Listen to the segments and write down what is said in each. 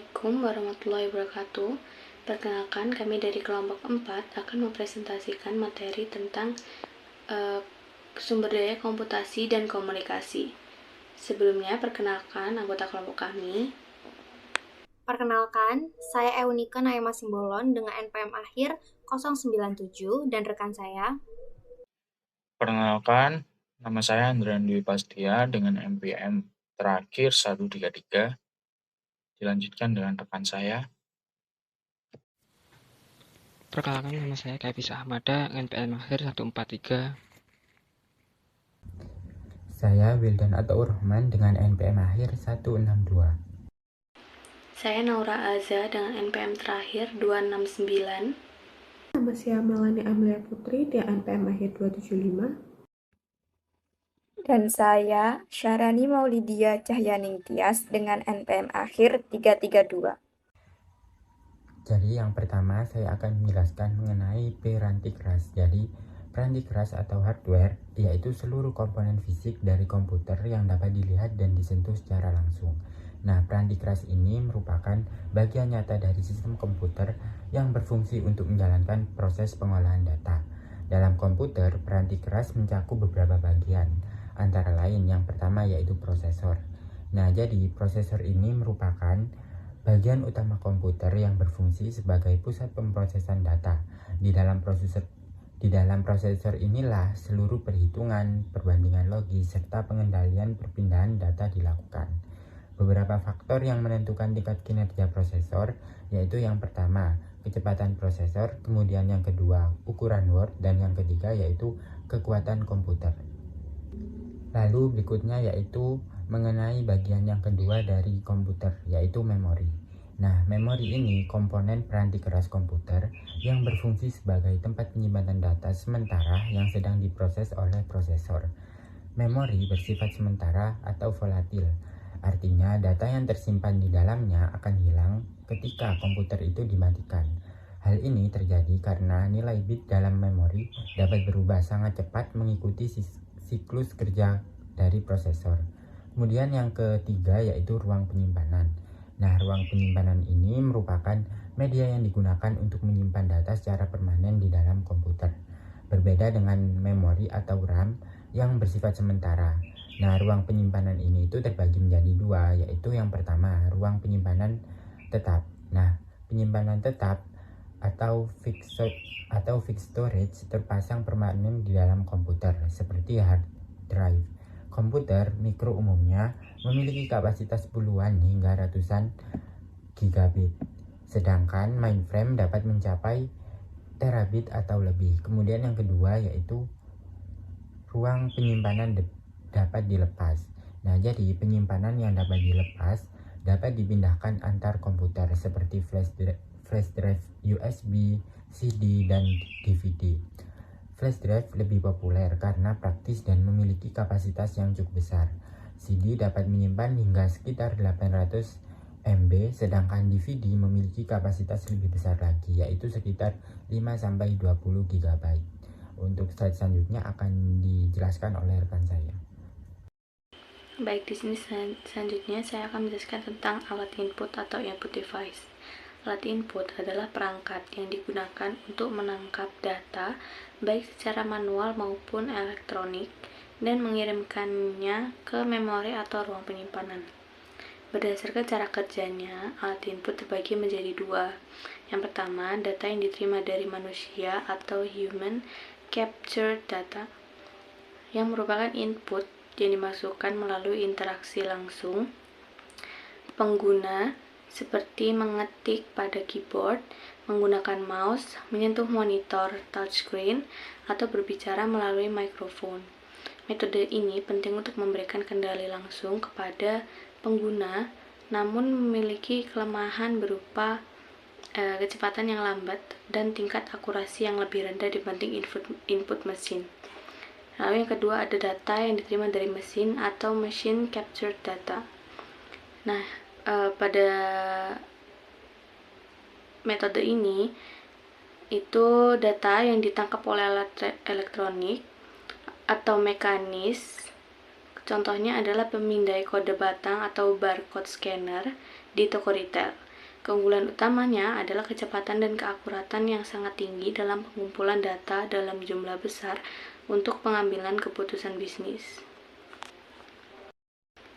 Assalamualaikum warahmatullahi wabarakatuh. Perkenalkan, kami dari kelompok 4 akan mempresentasikan materi tentang sumber daya komputasi dan komunikasi. Sebelumnya, perkenalkan anggota kelompok kami. Perkenalkan, saya Eunika Naima Simbolon dengan NPM akhir 097 dan rekan saya. Perkenalkan, nama saya Andrian Dwi Pastia dengan NPM terakhir 133. Dilanjutkan dengan rekan saya. Perkenalkan, nama saya Kaifis Ahmada, NPM akhir 143. Saya Wildan Ataur Rahman dengan NPM akhir 162. Saya Naura Aza dengan NPM terakhir 269. Nama saya Melani Amelia Putri dengan NPM akhir 275. Dan saya Syarani Maulidia Cahyaning Tias dengan NPM akhir 332. Jadi yang pertama saya akan menjelaskan mengenai peranti keras. Jadi peranti keras atau hardware yaitu seluruh komponen fisik dari komputer yang dapat dilihat dan disentuh secara langsung. Nah, peranti keras ini merupakan bagian nyata dari sistem komputer yang berfungsi untuk menjalankan proses pengolahan data. Dalam komputer, peranti keras mencakup beberapa bagian, antara lain yang pertama yaitu prosesor. Nah, jadi prosesor ini merupakan bagian utama komputer yang berfungsi sebagai pusat pemrosesan data. Di dalam prosesor inilah seluruh perhitungan, perbandingan logis, serta pengendalian perpindahan data dilakukan. Beberapa faktor yang menentukan tingkat kinerja prosesor yaitu yang pertama, kecepatan prosesor, kemudian yang kedua, ukuran word, dan yang ketiga yaitu kekuatan komputer. Lalu berikutnya yaitu mengenai bagian yang kedua dari komputer, yaitu memori. Nah, memori ini komponen peranti keras komputer yang berfungsi sebagai tempat penyimpanan data sementara yang sedang diproses oleh prosesor. Memori bersifat sementara atau volatil, artinya data yang tersimpan di dalamnya akan hilang ketika komputer itu dimatikan. Hal ini terjadi karena nilai bit dalam memori dapat berubah sangat cepat mengikuti siklus kerja dari prosesor. Kemudian yang ketiga yaitu ruang penyimpanan. Nah, ruang penyimpanan ini merupakan media yang digunakan untuk menyimpan data secara permanen di dalam komputer. Berbeda dengan memori atau RAM yang bersifat sementara. Nah, ruang penyimpanan ini itu terbagi menjadi dua, yaitu yang pertama, ruang penyimpanan tetap. Nah, penyimpanan tetap atau fixed storage terpasang permanen di dalam komputer seperti hard drive. Komputer mikro umumnya memiliki kapasitas puluhan hingga ratusan gigabit, sedangkan mainframe dapat mencapai terabit atau lebih. Kemudian yang kedua yaitu ruang penyimpanan dapat dilepas. Nah, jadi penyimpanan yang dapat dilepas dapat dipindahkan antar komputer seperti flash drive USB, CD, dan DVD. Flash drive lebih populer karena praktis dan memiliki kapasitas yang cukup besar. CD dapat menyimpan hingga sekitar 800 MB, sedangkan DVD memiliki kapasitas lebih besar lagi, yaitu sekitar 5-20 GB. Untuk slide selanjutnya akan dijelaskan oleh rekan saya. Baik, di sini selanjutnya saya akan menjelaskan tentang alat input atau input device. Alat input adalah perangkat yang digunakan untuk menangkap data baik secara manual maupun elektronik dan mengirimkannya ke memori atau ruang penyimpanan. Berdasarkan cara kerjanya, alat input terbagi menjadi dua. Yang pertama, data yang diterima dari manusia atau human captured data, yang merupakan input yang dimasukkan melalui interaksi langsung pengguna seperti mengetik pada keyboard, menggunakan mouse, menyentuh monitor touchscreen, atau berbicara melalui mikrofon. Metode ini penting untuk memberikan kendali langsung kepada pengguna, namun memiliki kelemahan berupa kecepatan yang lambat dan tingkat akurasi yang lebih rendah dibanding input mesin. Lalu yang kedua ada data yang diterima dari mesin atau machine captured data. Nah, pada metode ini itu data yang ditangkap oleh alat elektronik atau mekanis. Contohnya adalah pemindai kode batang atau barcode scanner di toko retail. Keunggulan utamanya adalah kecepatan dan keakuratan yang sangat tinggi dalam pengumpulan data dalam jumlah besar untuk pengambilan keputusan bisnis.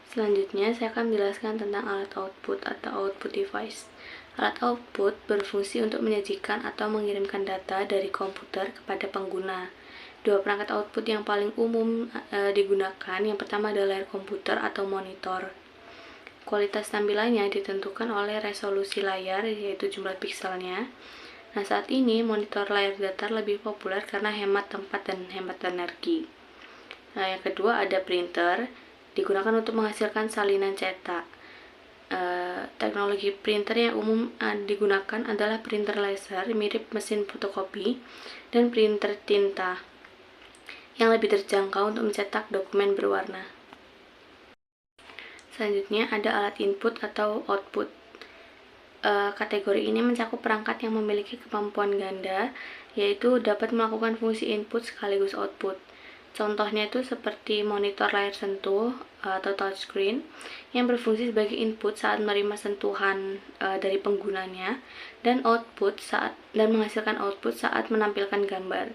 Selanjutnya, saya akan menjelaskan tentang alat output atau output device. Alat output berfungsi untuk menyajikan atau mengirimkan data dari komputer kepada pengguna. Dua perangkat output yang paling umum digunakan, yang pertama adalah layar komputer atau monitor. Kualitas tampilannya ditentukan oleh resolusi layar, yaitu jumlah pikselnya. Nah, saat ini monitor layar datar lebih populer karena hemat tempat dan hemat energi. Nah, yang kedua ada printer, digunakan untuk menghasilkan salinan cetak. Teknologi printer yang umum digunakan adalah printer laser mirip mesin fotokopi dan printer tinta yang lebih terjangkau untuk mencetak dokumen berwarna. Selanjutnya ada alat input atau output. Kategori ini mencakup perangkat yang memiliki kemampuan ganda, yaitu dapat melakukan fungsi input sekaligus output. Contohnya itu seperti monitor layar sentuh atau touchscreen yang berfungsi sebagai input saat menerima sentuhan dari penggunanya dan menghasilkan output saat menampilkan gambar.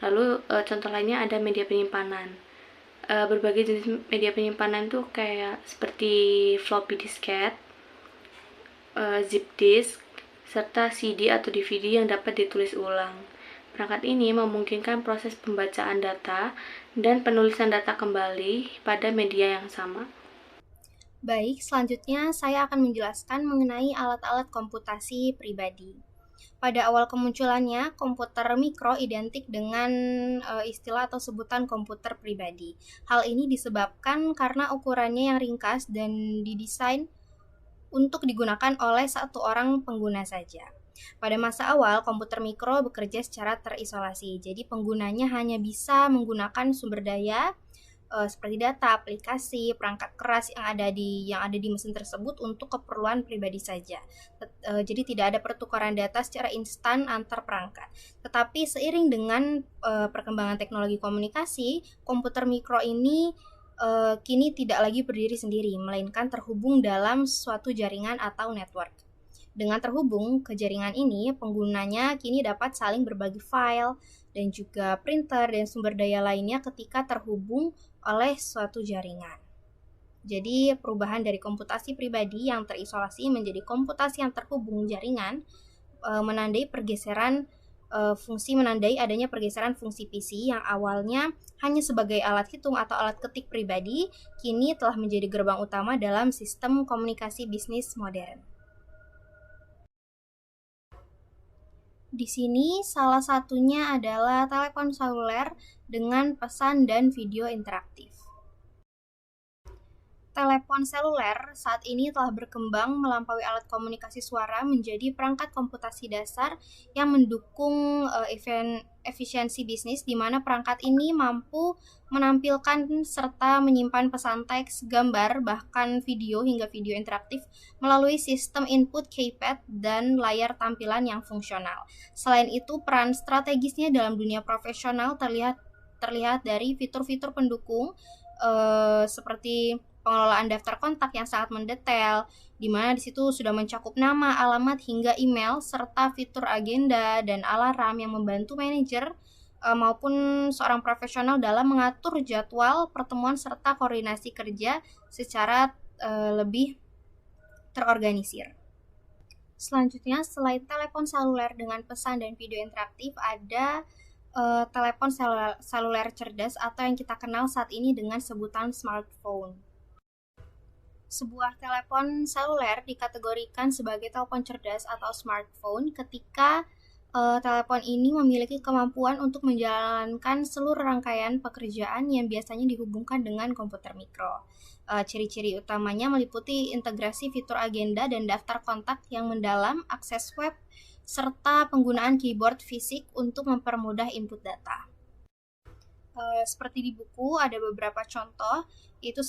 Lalu contoh lainnya ada media penyimpanan. Berbagai jenis media penyimpanan tuh kayak seperti floppy disket, zip disk, serta CD atau DVD yang dapat ditulis ulang. Perangkat ini memungkinkan proses pembacaan data dan penulisan data kembali pada media yang sama. Baik, selanjutnya saya akan menjelaskan mengenai alat-alat komputasi pribadi. Pada awal kemunculannya, komputer mikro identik dengan istilah atau sebutan komputer pribadi. Hal ini disebabkan karena ukurannya yang ringkas dan didesain untuk digunakan oleh satu orang pengguna saja. Pada masa awal, komputer mikro bekerja secara terisolasi, jadi penggunanya hanya bisa menggunakan sumber daya seperti data, aplikasi, perangkat keras yang ada di mesin tersebut untuk keperluan pribadi saja. Jadi tidak ada pertukaran data secara instan antar perangkat. Tetapi seiring dengan perkembangan teknologi komunikasi, komputer mikro ini kini tidak lagi berdiri sendiri, melainkan terhubung dalam suatu jaringan atau network. Dengan terhubung ke jaringan ini, penggunanya kini dapat saling berbagi file dan juga printer dan sumber daya lainnya ketika terhubung oleh suatu jaringan. Jadi, perubahan dari komputasi pribadi yang terisolasi menjadi komputasi yang terhubung jaringan menandai adanya pergeseran fungsi PC yang awalnya hanya sebagai alat hitung atau alat ketik pribadi, kini telah menjadi gerbang utama dalam sistem komunikasi bisnis modern. Di sini salah satunya adalah telepon seluler dengan pesan dan video interaktif. Telepon seluler saat ini telah berkembang melampaui alat komunikasi suara menjadi perangkat komputasi dasar yang mendukung efisiensi bisnis, di mana perangkat ini mampu menampilkan serta menyimpan pesan teks, gambar, bahkan video hingga video interaktif melalui sistem input keypad dan layar tampilan yang fungsional. Selain itu, peran strategisnya dalam dunia profesional terlihat dari fitur-fitur pendukung seperti pengelolaan daftar kontak yang sangat mendetail, di mana di situ sudah mencakup nama, alamat, hingga email, serta fitur agenda dan alarm yang membantu manajer maupun seorang profesional dalam mengatur jadwal pertemuan serta koordinasi kerja secara lebih terorganisir. Selanjutnya, selain telepon seluler dengan pesan dan video interaktif, ada telepon seluler cerdas atau yang kita kenal saat ini dengan sebutan smartphone. Sebuah telepon seluler dikategorikan sebagai telepon cerdas atau smartphone ketika telepon ini memiliki kemampuan untuk menjalankan seluruh rangkaian pekerjaan yang biasanya dihubungkan dengan komputer mikro. Ciri-ciri utamanya meliputi integrasi fitur agenda dan daftar kontak yang mendalam, akses web, serta penggunaan keyboard fisik untuk mempermudah input data. Seperti di buku ada beberapa contoh, itu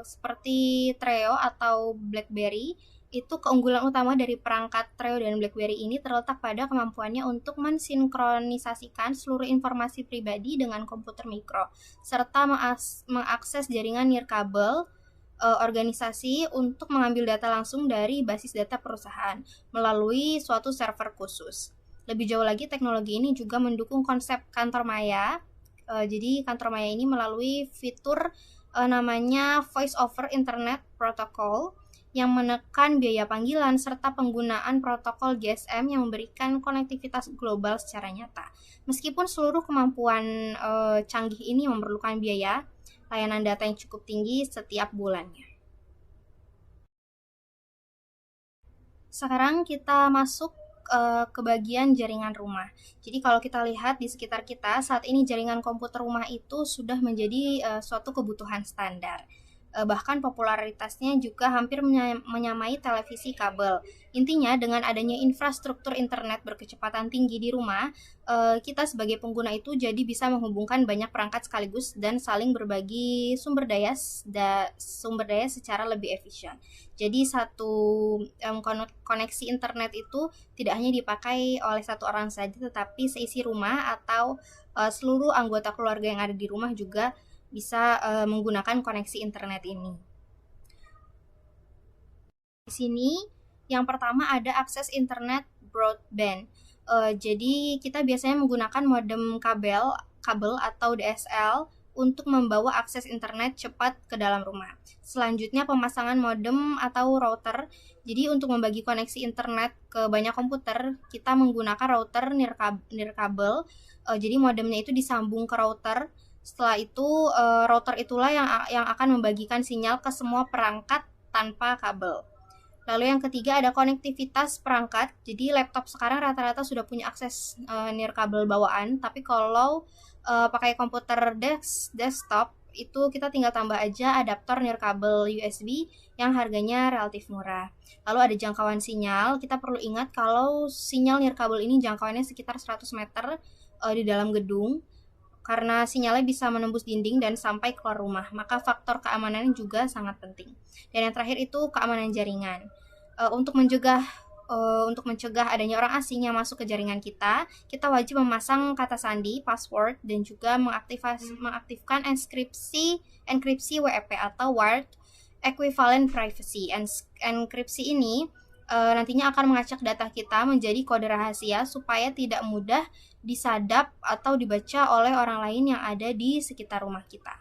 seperti Treo atau BlackBerry. Itu keunggulan utama dari perangkat Treo dan BlackBerry ini terletak pada kemampuannya untuk mensinkronisasikan seluruh informasi pribadi dengan komputer mikro, serta mengakses jaringan nirkabel organisasi untuk mengambil data langsung dari basis data perusahaan melalui suatu server khusus. Lebih jauh lagi, teknologi ini juga mendukung konsep kantor maya. Jadi kantor maya ini melalui fitur namanya Voice over Internet Protocol yang menekan biaya panggilan serta penggunaan protokol GSM yang memberikan konektivitas global secara nyata. Meskipun seluruh kemampuan canggih ini memerlukan biaya, layanan data yang cukup tinggi setiap bulannya. Sekarang kita masuk ke bagian jaringan rumah. Jadi kalau kita lihat di sekitar kita, saat ini jaringan komputer rumah itu sudah menjadi suatu kebutuhan standar. Bahkan popularitasnya juga hampir menyamai televisi kabel. Intinya dengan adanya infrastruktur internet berkecepatan tinggi di rumah, kita sebagai pengguna itu jadi bisa menghubungkan banyak perangkat sekaligus dan saling berbagi sumber daya secara lebih efisien. Jadi satu koneksi internet itu tidak hanya dipakai oleh satu orang saja, tetapi seisi rumah atau seluruh anggota keluarga yang ada di rumah juga bisa menggunakan koneksi internet ini. Di sini yang pertama ada akses internet broadband. Jadi kita biasanya menggunakan modem kabel atau DSL untuk membawa akses internet cepat ke dalam rumah. Selanjutnya pemasangan modem atau router. Jadi untuk membagi koneksi internet ke banyak komputer, kita menggunakan router nirkabel. Jadi modemnya itu disambung ke router. Setelah itu router itulah yang akan membagikan sinyal ke semua perangkat tanpa kabel. Lalu yang ketiga ada konektivitas perangkat. Jadi laptop sekarang rata-rata sudah punya akses nirkabel bawaan, tapi kalau pakai komputer desktop itu kita tinggal tambah aja adaptor nirkabel USB yang harganya relatif murah. Lalu ada jangkauan sinyal. Kita perlu ingat kalau sinyal nirkabel ini jangkauannya sekitar 100 meter di dalam gedung. Karena sinyalnya bisa menembus dinding dan sampai keluar rumah, maka faktor keamanan juga sangat penting. Dan yang terakhir itu keamanan jaringan. Untuk mencegah adanya orang asing yang masuk ke jaringan kita wajib memasang kata sandi, password, dan juga mengaktifkan enkripsi WEP atau Word Equivalent Privacy. Enkripsi ini nantinya akan mengacak data kita menjadi kode rahasia supaya tidak mudah disadap atau dibaca oleh orang lain yang ada di sekitar rumah kita.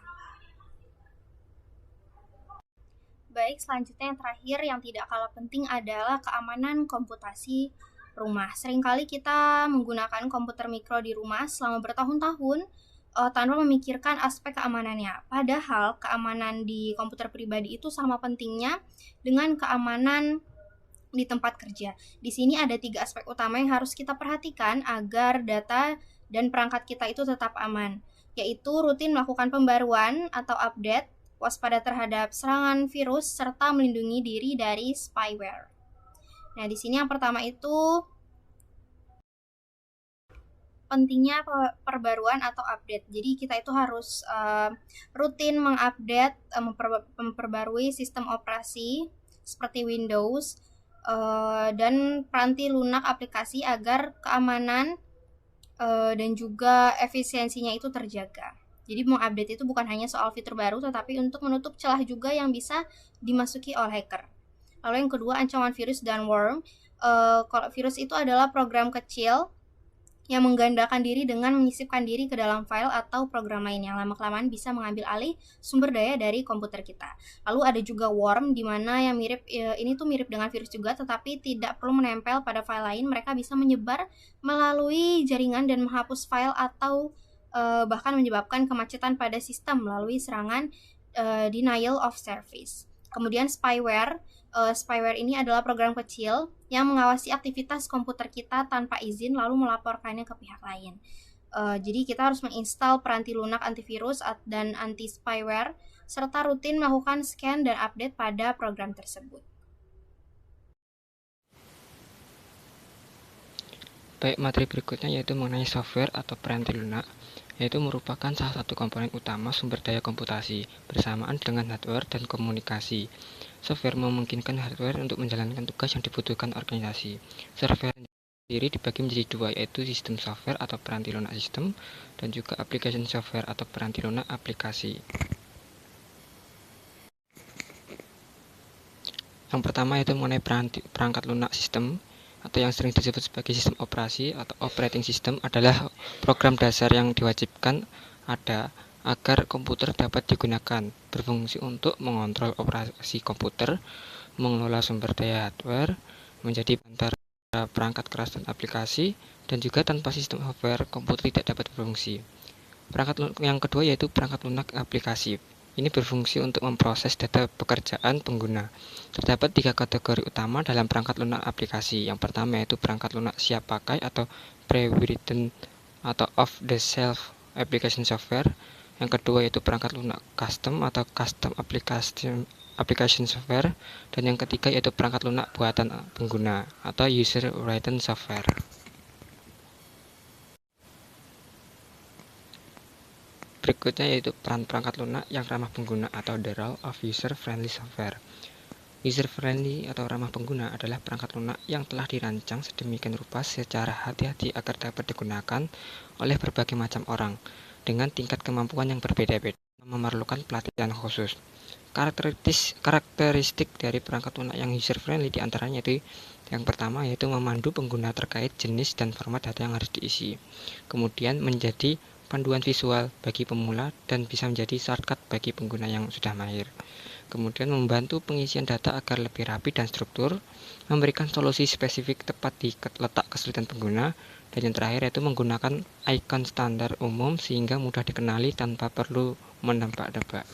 Baik, selanjutnya yang terakhir yang tidak kalah penting adalah keamanan komputasi rumah. Seringkali kita menggunakan komputer mikro di rumah selama bertahun-tahun tanpa memikirkan aspek keamanannya. Padahal keamanan di komputer pribadi itu sama pentingnya dengan keamanan di tempat kerja. Di sini ada 3 aspek utama yang harus kita perhatikan agar data dan perangkat kita itu tetap aman, yaitu rutin melakukan pembaruan atau update, waspada terhadap serangan virus, serta melindungi diri dari spyware. Nah, di sini yang pertama itu pentingnya perbaruan atau update. Jadi kita itu harus rutin mengupdate, memperbarui sistem operasi seperti Windows dan peranti lunak aplikasi agar keamanan dan juga efisiensinya itu terjaga. Jadi mengupdate itu bukan hanya soal fitur baru, tetapi untuk menutup celah juga yang bisa dimasuki oleh hacker. Lalu yang kedua, ancaman virus dan worm. Kalau virus itu adalah program kecil yang menggandakan diri dengan menyisipkan diri ke dalam file atau program lain yang lama-kelamaan bisa mengambil alih sumber daya dari komputer kita. Lalu ada juga worm, di mana yang ini tuh mirip dengan virus juga, tetapi tidak perlu menempel pada file lain. Mereka bisa menyebar melalui jaringan dan menghapus file atau bahkan menyebabkan kemacetan pada sistem melalui serangan denial of service. Kemudian spyware. Spyware ini adalah program kecil yang mengawasi aktivitas komputer kita tanpa izin lalu melaporkannya ke pihak lain. Jadi kita harus menginstal peranti lunak antivirus dan anti spyware serta rutin melakukan scan dan update pada program tersebut. Baik, materi berikutnya yaitu mengenai software atau peranti lunak, yaitu merupakan salah satu komponen utama sumber daya komputasi bersamaan dengan hardware dan komunikasi. Software memungkinkan hardware untuk menjalankan tugas yang dibutuhkan organisasi. Software sendiri dibagi menjadi 2, yaitu sistem software atau peranti lunak sistem dan juga application software atau peranti lunak aplikasi. Yang pertama yaitu mengenai perangkat lunak sistem atau yang sering disebut sebagai sistem operasi atau operating system adalah program dasar yang diwajibkan ada agar komputer dapat digunakan, berfungsi untuk mengontrol operasi komputer, mengelola sumber daya hardware, menjadi antara perangkat keras dan aplikasi, dan juga tanpa sistem software komputer tidak dapat berfungsi. Perangkat yang kedua yaitu perangkat lunak aplikasi. Ini berfungsi untuk memproses data pekerjaan pengguna. Terdapat 3 kategori utama dalam perangkat lunak aplikasi. Yang pertama yaitu perangkat lunak siap pakai atau pre-written atau off-the-shelf application software. Yang kedua yaitu perangkat lunak custom atau custom application software. Dan yang ketiga yaitu perangkat lunak buatan pengguna atau user-written software. Berikutnya yaitu peran perangkat lunak yang ramah pengguna atau the role of user-friendly software. User-friendly atau ramah pengguna adalah perangkat lunak yang telah dirancang sedemikian rupa secara hati-hati agar dapat digunakan oleh berbagai macam orang dengan tingkat kemampuan yang berbeda-beda, memerlukan pelatihan khusus. Karakteristik dari perangkat lunak yang user-friendly diantaranya itu yang pertama yaitu memandu pengguna terkait jenis dan format data yang harus diisi. Kemudian menjadi panduan visual bagi pemula dan bisa menjadi shortcut bagi pengguna yang sudah mahir. Kemudian membantu pengisian data agar lebih rapi dan struktur, memberikan solusi spesifik tepat di letak kesulitan pengguna, dan yang terakhir yaitu menggunakan icon standar umum sehingga mudah dikenali tanpa perlu menebak-nebak.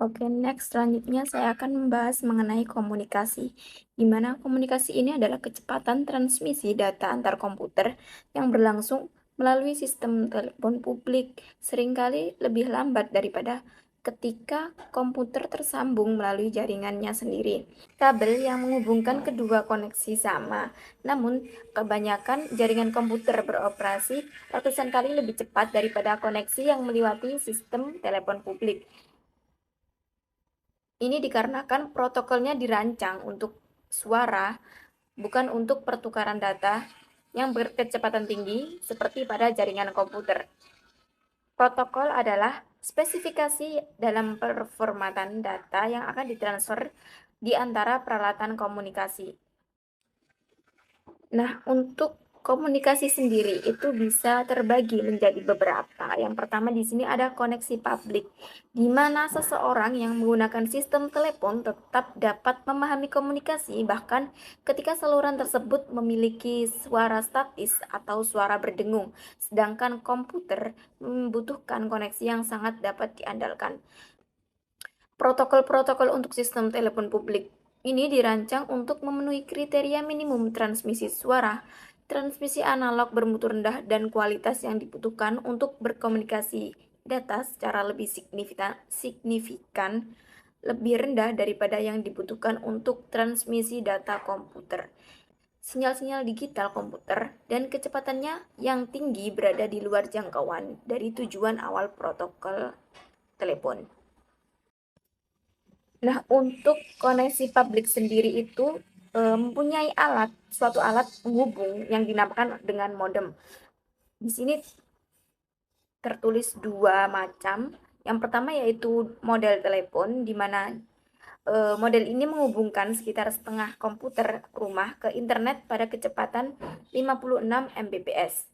Oke, next selanjutnya saya akan membahas mengenai komunikasi, di mana komunikasi ini adalah kecepatan transmisi data antar komputer yang berlangsung melalui sistem telepon publik, seringkali lebih lambat daripada ketika komputer tersambung melalui jaringannya sendiri. Kabel yang menghubungkan kedua koneksi sama, namun kebanyakan jaringan komputer beroperasi ratusan kali lebih cepat daripada koneksi yang melewati sistem telepon publik. Ini dikarenakan protokolnya dirancang untuk suara, bukan untuk pertukaran data yang berkecepatan tinggi seperti pada jaringan komputer. Protokol adalah spesifikasi dalam performatan data yang akan ditransfer di antara peralatan komunikasi. Nah, untuk komunikasi sendiri itu bisa terbagi menjadi beberapa. Yang pertama di sini ada koneksi publik, di mana seseorang yang menggunakan sistem telepon tetap dapat memahami komunikasi bahkan ketika saluran tersebut memiliki suara statis atau suara berdengung, sedangkan komputer membutuhkan koneksi yang sangat dapat diandalkan. Protokol-protokol untuk sistem telepon publik ini dirancang untuk memenuhi kriteria minimum transmisi suara, transmisi analog bermutu rendah, dan kualitas yang dibutuhkan untuk berkomunikasi data secara lebih signifikan lebih rendah daripada yang dibutuhkan untuk transmisi data komputer. Sinyal-sinyal digital komputer dan kecepatannya yang tinggi berada di luar jangkauan dari tujuan awal protokol telepon. Nah, untuk koneksi publik sendiri itu mempunyai suatu alat penghubung yang dinamakan dengan modem. Di sini tertulis 2 macam. Yang pertama yaitu model telepon, di mana model ini menghubungkan sekitar setengah komputer rumah ke internet pada kecepatan 56 Mbps.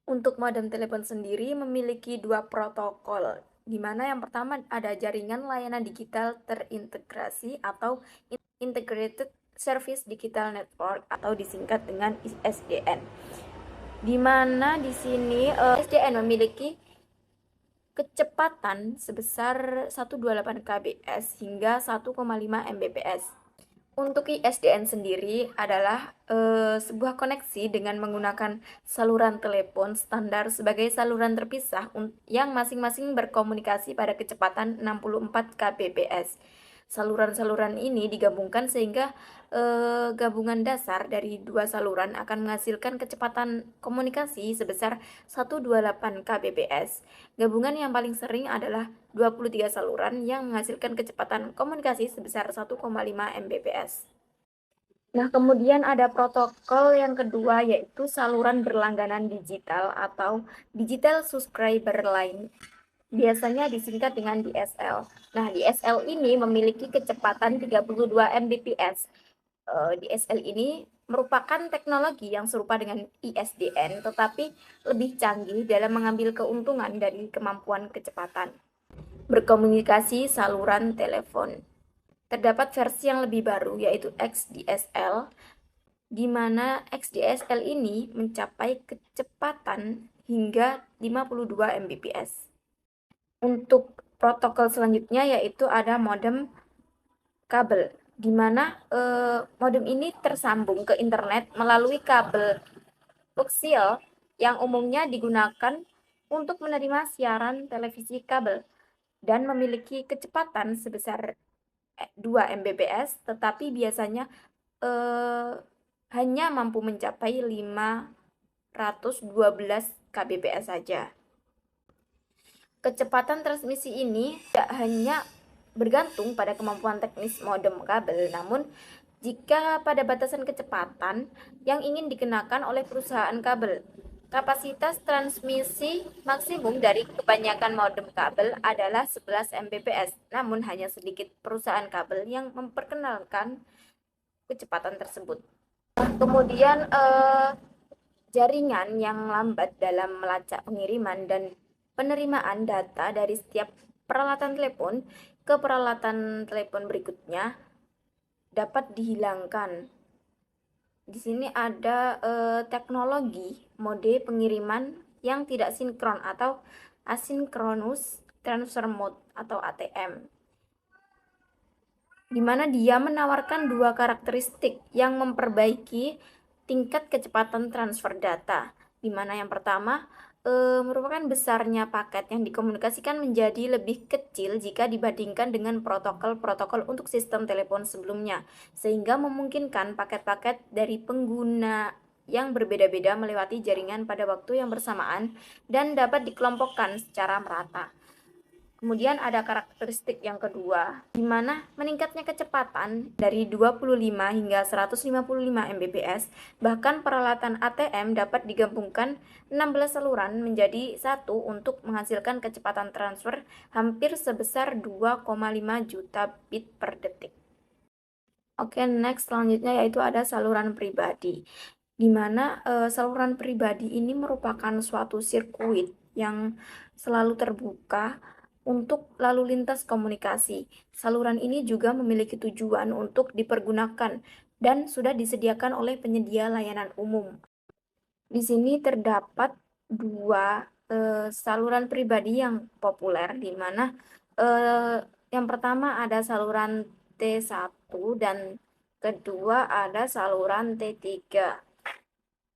Untuk modem telepon sendiri memiliki 2 protokol, di mana yang pertama ada jaringan layanan digital terintegrasi atau Integrated Service Digital Network atau disingkat dengan ISDN. Di mana di sini ISDN memiliki kecepatan sebesar 128 kbps hingga 1,5 Mbps. Untuk ISDN sendiri adalah sebuah koneksi dengan menggunakan saluran telepon standar sebagai saluran terpisah yang masing-masing berkomunikasi pada kecepatan 64 kbps. Saluran-saluran ini digabungkan sehingga gabungan dasar dari 2 saluran akan menghasilkan kecepatan komunikasi sebesar 128 kbps. Gabungan yang paling sering adalah 23 saluran yang menghasilkan kecepatan komunikasi sebesar 1,5 Mbps. Nah, kemudian ada protokol yang kedua yaitu saluran berlangganan digital atau Digital Subscriber Line. biasanya disingkat dengan DSL. Nah, DSL ini memiliki kecepatan 32 Mbps. DSL ini merupakan teknologi yang serupa dengan ISDN, tetapi lebih canggih dalam mengambil keuntungan dari kemampuan kecepatan berkomunikasi saluran telepon. Terdapat versi yang lebih baru, yaitu XDSL, di mana XDSL ini mencapai kecepatan hingga 52 Mbps. Untuk protokol selanjutnya yaitu ada modem kabel, di mana modem ini tersambung ke internet melalui kabel koaksial yang umumnya digunakan untuk menerima siaran televisi kabel dan memiliki kecepatan sebesar 2 Mbps, tetapi biasanya hanya mampu mencapai 512 kbps saja. Kecepatan transmisi ini tidak hanya bergantung pada kemampuan teknis modem kabel, namun jika pada batasan kecepatan yang ingin dikenakan oleh perusahaan kabel. Kapasitas transmisi maksimum dari kebanyakan modem kabel adalah 11 Mbps, namun hanya sedikit perusahaan kabel yang memperkenalkan kecepatan tersebut. Kemudian jaringan yang lambat dalam melacak pengiriman dan penerimaan data dari setiap peralatan telepon ke peralatan telepon berikutnya dapat dihilangkan. Di sini ada teknologi mode pengiriman yang tidak sinkron atau asynchronous transfer mode atau ATM, di mana dia menawarkan dua karakteristik yang memperbaiki tingkat kecepatan transfer data, di mana yang pertama merupakan besarnya paket yang dikomunikasikan menjadi lebih kecil jika dibandingkan dengan protokol-protokol untuk sistem telepon sebelumnya, sehingga memungkinkan paket-paket dari pengguna yang berbeda-beda melewati jaringan pada waktu yang bersamaan dan dapat dikelompokkan secara merata. Kemudian ada karakteristik yang kedua, di mana meningkatnya kecepatan dari 25 hingga 155 Mbps, bahkan peralatan ATM dapat digabungkan 16 saluran menjadi satu untuk menghasilkan kecepatan transfer hampir sebesar 2,5 juta bit per detik. Oke, next selanjutnya yaitu ada saluran pribadi, di mana saluran pribadi ini merupakan suatu sirkuit yang selalu terbuka untuk lalu lintas komunikasi. Saluran ini juga memiliki tujuan untuk dipergunakan dan sudah disediakan oleh penyedia layanan umum. Di sini terdapat dua saluran pribadi yang populer, di mana yang pertama ada saluran T1 dan kedua ada saluran T3.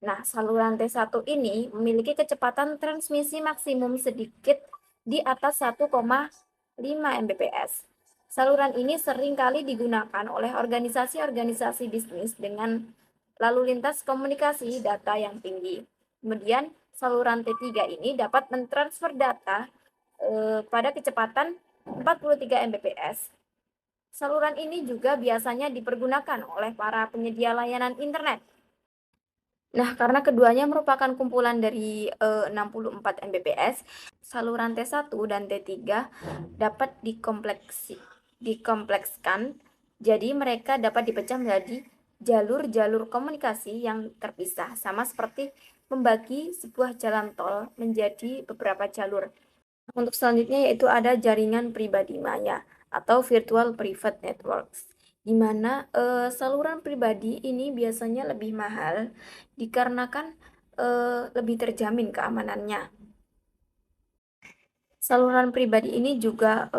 Nah, saluran T1 ini memiliki kecepatan transmisi maksimum sedikit di atas 1,5 Mbps. Saluran ini sering kali digunakan oleh organisasi-organisasi bisnis dengan lalu lintas komunikasi data yang tinggi. Kemudian saluran T3 ini dapat mentransfer data pada kecepatan 43 Mbps. Saluran ini juga biasanya dipergunakan oleh para penyedia layanan internet. Nah, karena keduanya merupakan kumpulan dari 64 Mbps, saluran T1 dan T3 dapat dikomplekskan, jadi mereka dapat dipecah menjadi jalur-jalur komunikasi yang terpisah, sama seperti membagi sebuah jalan tol menjadi beberapa jalur. Untuk selanjutnya yaitu ada jaringan pribadi maya atau virtual private networks, di mana saluran pribadi ini biasanya lebih mahal dikarenakan lebih terjamin keamanannya. Saluran pribadi ini juga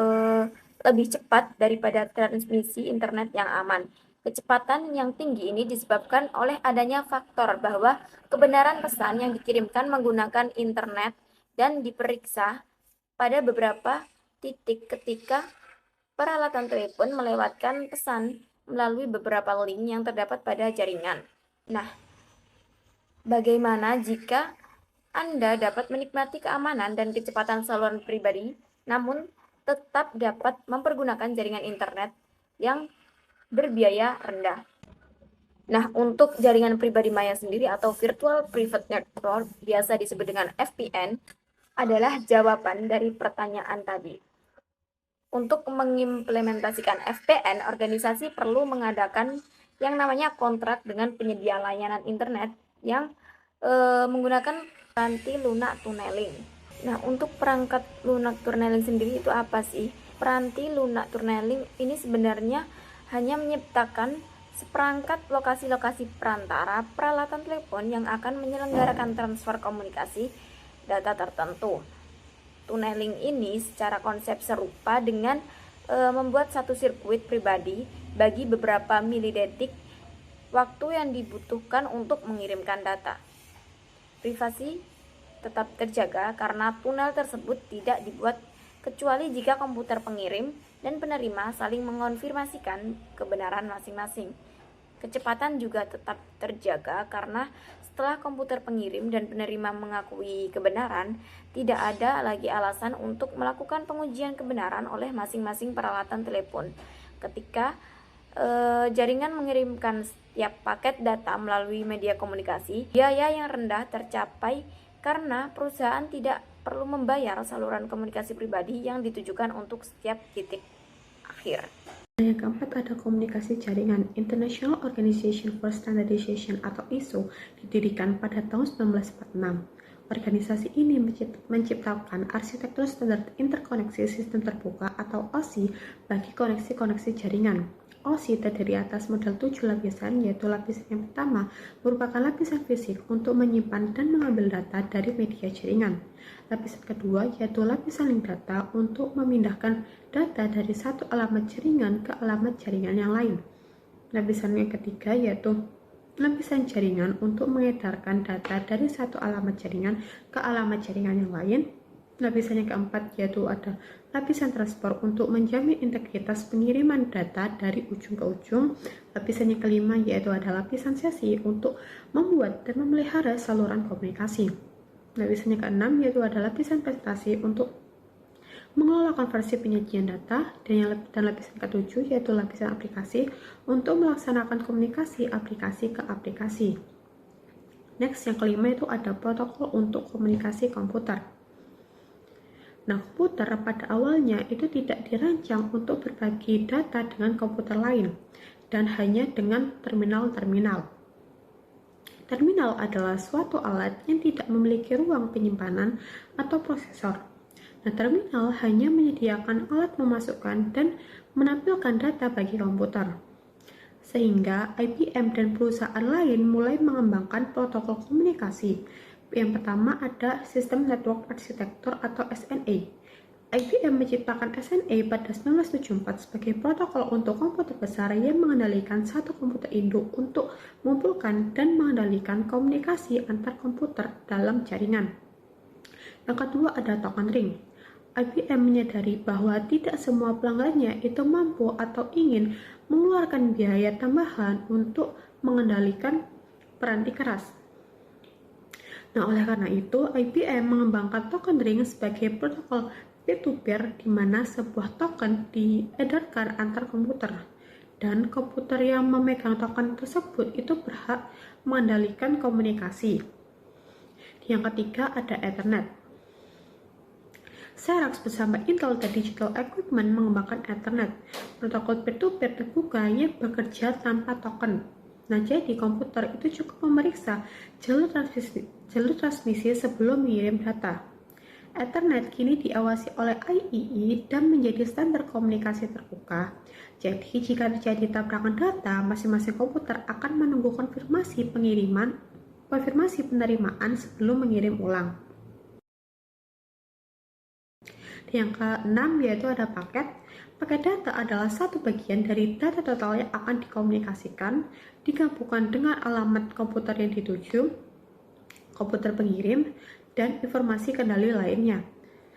lebih cepat daripada transmisi internet yang aman. Kecepatan yang tinggi ini disebabkan oleh adanya faktor bahwa kebenaran pesan yang dikirimkan menggunakan internet dan diperiksa pada beberapa titik ketika peralatan telepon melewatkan pesan melalui beberapa link yang terdapat pada jaringan. Nah, bagaimana jika Anda dapat menikmati keamanan dan kecepatan saluran pribadi, namun tetap dapat mempergunakan jaringan internet yang berbiaya rendah? Nah, untuk jaringan pribadi maya sendiri atau Virtual Private Network, biasa disebut dengan VPN, adalah jawaban dari pertanyaan tadi. Untuk mengimplementasikan FPN, organisasi perlu mengadakan yang namanya kontrak dengan penyedia layanan internet yang menggunakan peranti lunak tunneling. Nah, untuk perangkat lunak tunneling sendiri itu apa sih? Peranti lunak tunneling ini sebenarnya hanya menciptakan seperangkat lokasi-lokasi perantara peralatan telepon yang akan menyelenggarakan transfer komunikasi data tertentu. Tunneling ini secara konsep serupa dengan membuat satu sirkuit pribadi bagi beberapa milidetik waktu yang dibutuhkan untuk mengirimkan data. Privasi tetap terjaga karena tunnel tersebut tidak dibuat kecuali jika komputer pengirim dan penerima saling mengonfirmasikan kebenaran masing-masing. Kecepatan juga tetap terjaga karena setelah komputer pengirim dan penerima mengakui kebenaran, tidak ada lagi alasan untuk melakukan pengujian kebenaran oleh masing-masing peralatan telepon. Ketika jaringan mengirimkan setiap paket data melalui media komunikasi, biaya yang rendah tercapai karena perusahaan tidak perlu membayar saluran komunikasi pribadi yang ditujukan untuk setiap titik akhir. Yang keempat ada komunikasi jaringan. International Organization for Standardization atau ISO didirikan pada tahun 1946. Organisasi ini menciptakan arsitektur standar interkoneksi sistem terbuka atau OSI bagi koneksi-koneksi jaringan. OSI terdiri atas model 7 lapisan, yaitu lapisan yang pertama merupakan lapisan fisik untuk menyimpan dan mengambil data dari media jaringan. Lapisan kedua yaitu lapisan link data untuk memindahkan data dari satu alamat jaringan ke alamat jaringan yang lain. Lapisan yang ketiga yaitu lapisan jaringan untuk mengedarkan data dari satu alamat jaringan ke alamat jaringan yang lain. Lapisan yang keempat yaitu ada lapisan transport untuk menjamin integritas pengiriman data dari ujung ke ujung. Lapisan yang kelima yaitu ada lapisan sesi untuk membuat dan memelihara saluran komunikasi. Lapisan yang keenam yaitu ada lapisan presentasi untuk mengelola konversi penyajian data, dan lapisan ketujuh yaitu lapisan aplikasi untuk melaksanakan komunikasi aplikasi ke aplikasi. Next, yang kelima itu ada protokol untuk komunikasi komputer. Nah, komputer pada awalnya itu tidak dirancang untuk berbagi data dengan komputer lain dan hanya dengan terminal-terminal. Terminal adalah suatu alat yang tidak memiliki ruang penyimpanan atau prosesor. Nah, terminal hanya menyediakan alat memasukkan dan menampilkan data bagi komputer. Sehingga IBM dan perusahaan lain mulai mengembangkan protokol komunikasi. Yang pertama ada System Network Architecture atau SNA. IBM menciptakan SNA pada 1974 sebagai protokol untuk komputer besar yang mengendalikan satu komputer induk untuk mengumpulkan dan mengendalikan komunikasi antar komputer dalam jaringan. Yang kedua ada token ring. IBM menyadari bahwa tidak semua pelanggannya itu mampu atau ingin mengeluarkan biaya tambahan untuk mengendalikan peranti keras. Nah, oleh karena itu, IBM mengembangkan token ring sebagai protokol peer-to-peer di mana sebuah token diedarkan antar komputer dan komputer yang memegang token tersebut itu berhak mengendalikan komunikasi. Yang ketiga ada Ethernet. Xerox bersama Intel dan Digital Equipment mengembangkan Ethernet, protokol peer-to-peer terbuka yang bekerja tanpa token. Nah, jadi komputer itu cukup memeriksa jalur transmisi sebelum mengirim data. Ethernet kini diawasi oleh IEEE dan menjadi standar komunikasi terbuka. Jadi, jika terjadi tabrakan data, masing-masing komputer akan menunggu konfirmasi penerimaan sebelum mengirim ulang. Yang keenam yaitu ada paket. Paket data adalah satu bagian dari data total yang akan dikomunikasikan, digabungkan dengan alamat komputer yang dituju, komputer pengirim, dan informasi kendali lainnya.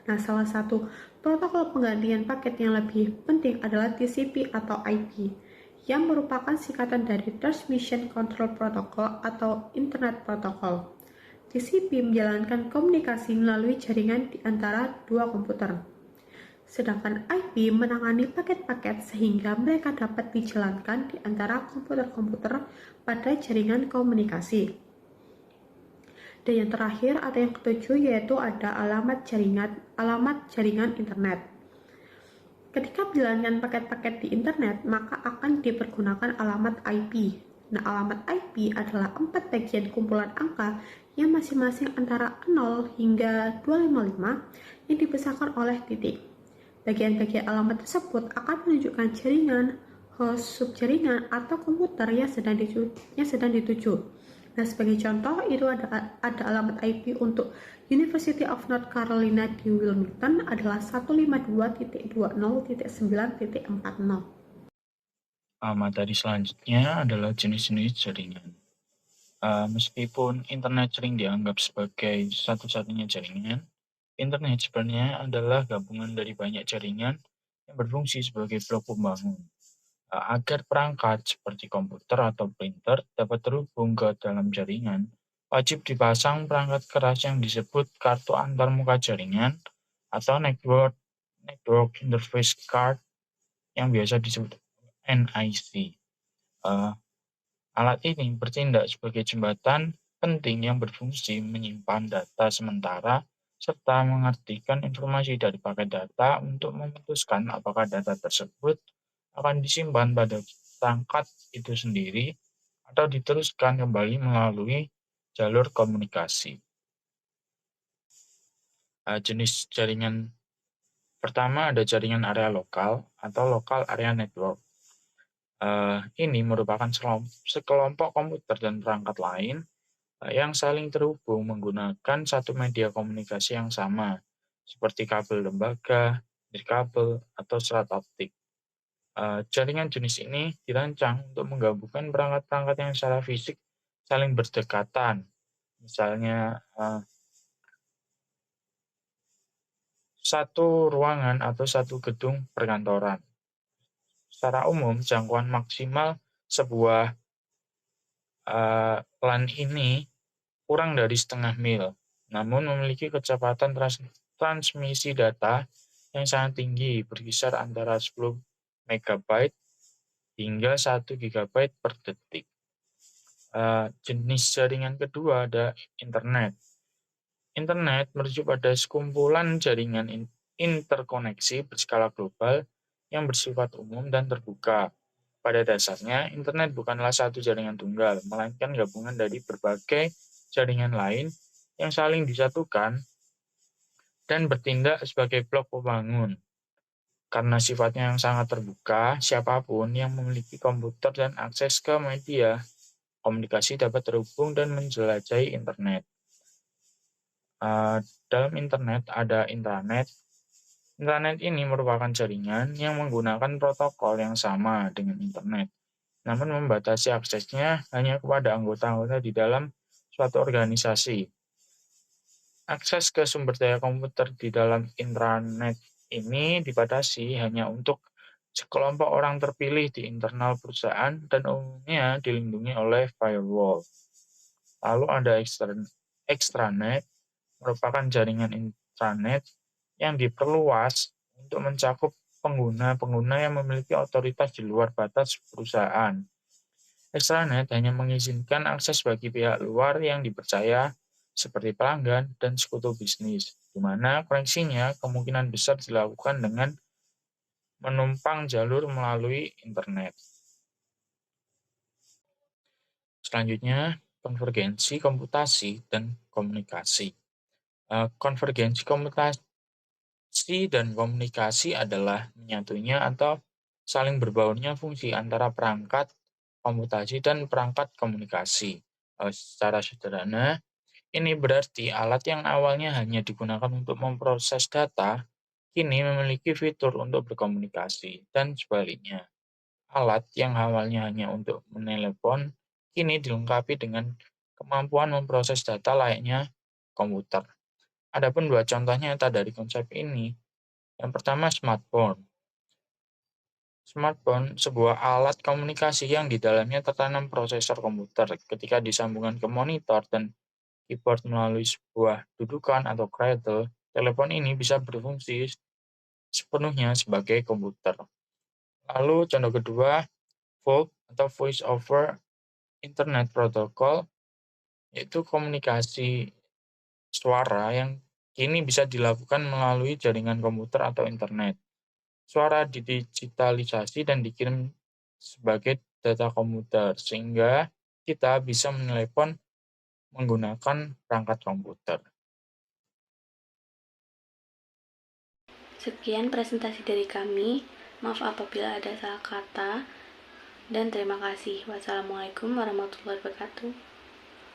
Nah, salah satu protokol penggantian paket yang lebih penting adalah TCP atau IP, yang merupakan singkatan dari Transmission Control Protocol atau Internet Protocol. TCP menjalankan komunikasi melalui jaringan di antara dua komputer. Sedangkan IP menangani paket-paket sehingga mereka dapat dijalankan di antara komputer-komputer pada jaringan komunikasi. Dan yang terakhir atau yang ketujuh yaitu ada alamat jaringan internet. Ketika menjalankan paket-paket di internet, maka akan dipergunakan alamat IP. Nah, alamat IP adalah 4 bagian kumpulan angka yang masing-masing antara 0 hingga 255 yang dibesarkan oleh titik. Bagian-bagian alamat tersebut akan menunjukkan jaringan, host, subjaringan, atau komputer yang sedang dituju. Nah, sebagai contoh, itu ada alamat IP untuk University of North Carolina di Wilmington adalah 152.20.9.40. Materi selanjutnya adalah jenis-jenis jaringan. Meskipun internet sering dianggap sebagai satu-satunya jaringan, internet sebenarnya adalah gabungan dari banyak jaringan yang berfungsi sebagai blok pembangun. Agar perangkat seperti komputer atau printer dapat terhubung ke dalam jaringan, wajib dipasang perangkat keras yang disebut kartu antarmuka jaringan atau Network Interface Card yang biasa disebut NIC. Alat ini bertindak sebagai jembatan penting yang berfungsi menyimpan data sementara serta mengartikan informasi dari paket data untuk memutuskan apakah data tersebut akan disimpan pada perangkat itu sendiri atau diteruskan kembali melalui jalur komunikasi. Jenis jaringan pertama ada jaringan area lokal atau local area network. Ini merupakan sekelompok komputer dan perangkat lain yang saling terhubung menggunakan satu media komunikasi yang sama, seperti kabel lembaga, nirkabel, atau serat optik. Jaringan jenis ini dirancang untuk menggabungkan perangkat-perangkat yang secara fisik saling berdekatan, misalnya satu ruangan atau satu gedung perkantoran. Secara umum, jangkauan maksimal sebuah LAN ini kurang dari setengah mil, namun memiliki kecepatan transmisi data yang sangat tinggi, berkisar antara 10 MB hingga 1 GB per detik. Jenis jaringan kedua ada internet. Internet merujuk pada sekumpulan jaringan interkoneksi berskala global yang bersifat umum dan terbuka. Pada dasarnya, internet bukanlah satu jaringan tunggal, melainkan gabungan dari berbagai jaringan lain yang saling disatukan dan bertindak sebagai blok pembangun. Karena sifatnya yang sangat terbuka, siapapun yang memiliki komputer dan akses ke media komunikasi dapat terhubung dan menjelajahi internet. Dalam internet ada intranet. Intranet ini merupakan jaringan yang menggunakan protokol yang sama dengan internet, namun membatasi aksesnya hanya kepada anggota-anggota di dalam suatu organisasi. Akses ke sumber daya komputer di dalam intranet ini dibatasi hanya untuk sekelompok orang terpilih di internal perusahaan dan umumnya dilindungi oleh firewall. Lalu ada extranet, merupakan jaringan intranet yang diperluas untuk mencakup pengguna-pengguna yang memiliki otoritas di luar batas perusahaan. Extranet hanya mengizinkan akses bagi pihak luar yang dipercaya, seperti pelanggan dan sekutu bisnis, di mana koneksinya kemungkinan besar dilakukan dengan menumpang jalur melalui internet. Selanjutnya, konvergensi komputasi dan komunikasi. Konvergensi komputasi dan komunikasi adalah menyatunya atau saling berbaurnya fungsi antara perangkat komputasi dan perangkat komunikasi. Secara sederhana, ini berarti alat yang awalnya hanya digunakan untuk memproses data, kini memiliki fitur untuk berkomunikasi, dan sebaliknya. Alat yang awalnya hanya untuk menelepon, kini dilengkapi dengan kemampuan memproses data layaknya komputer. Adapun dua contoh nyata dari konsep ini. Yang pertama, smartphone. Smartphone, sebuah alat komunikasi yang di dalamnya tertanam prosesor komputer. Ketika disambungkan ke monitor dan keyboard melalui sebuah dudukan atau cradle, telepon ini bisa berfungsi sepenuhnya sebagai komputer. Lalu contoh kedua, VoIP atau Voice over Internet Protocol yaitu komunikasi suara yang kini bisa dilakukan melalui jaringan komputer atau internet. Suara didigitalisasi dan dikirim sebagai data komputer, sehingga kita bisa menelepon menggunakan perangkat komputer. Sekian presentasi dari kami. Maaf apabila ada salah kata. Dan terima kasih. Wassalamualaikum warahmatullahi wabarakatuh.